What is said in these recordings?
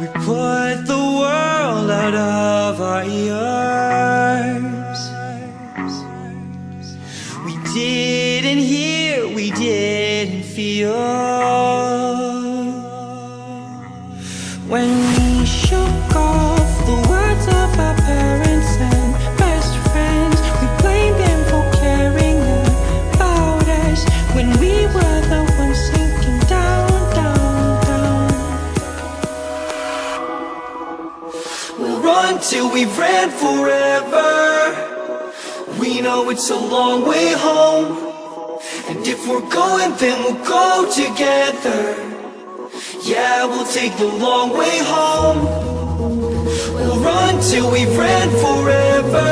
We put the world out of our ears. We didn't hear, we didn't feel. When we shook off the words of our parents and best friends, we blamed them for caring about us when we were the ones sinking down, down, down. We'll run till we've ran forever. We know it's a long way home, and if we're going, then we'll go together. Yeah, we'll take the long way home. We'll run till we've ran forever.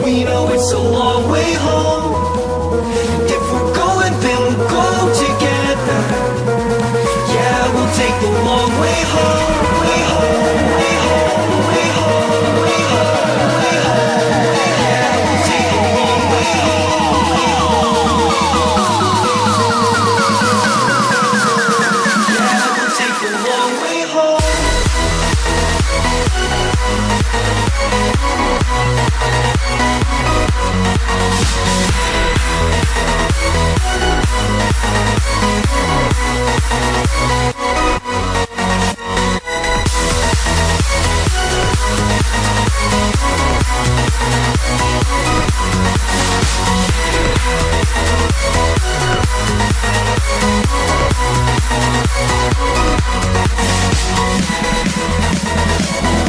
We know it's a long way home, and if we're going, then we'll go together. Yeah, we'll take the long way home, way home, way home, way home, way home, way home. Yeah, we'll take the long way home, way home. Yeah, we'll take the long way home.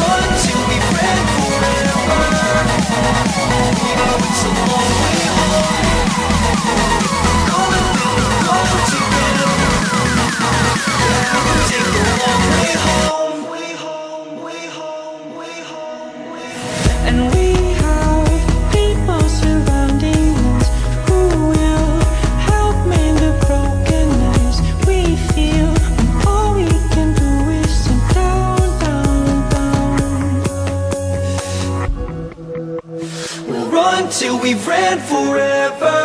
Run till we ran forever. We know it's a long way home. Going, we'll go together. Yeah, we'll take the long way home. Way home, way home, way home, way home. And we have people surrounding us who will help mend the brokenness we feel. And all we can do is sink down, down, down. We'll run till we've ran forever.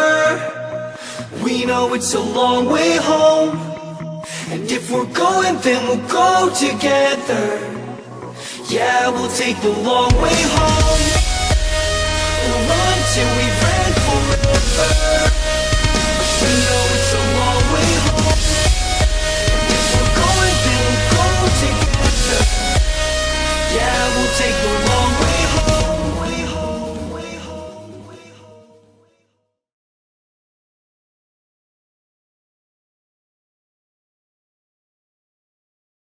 We know it's a long way home, and if we're going, then we'll go together. Yeah, we'll take the long way home. We'll run till we've ran forever.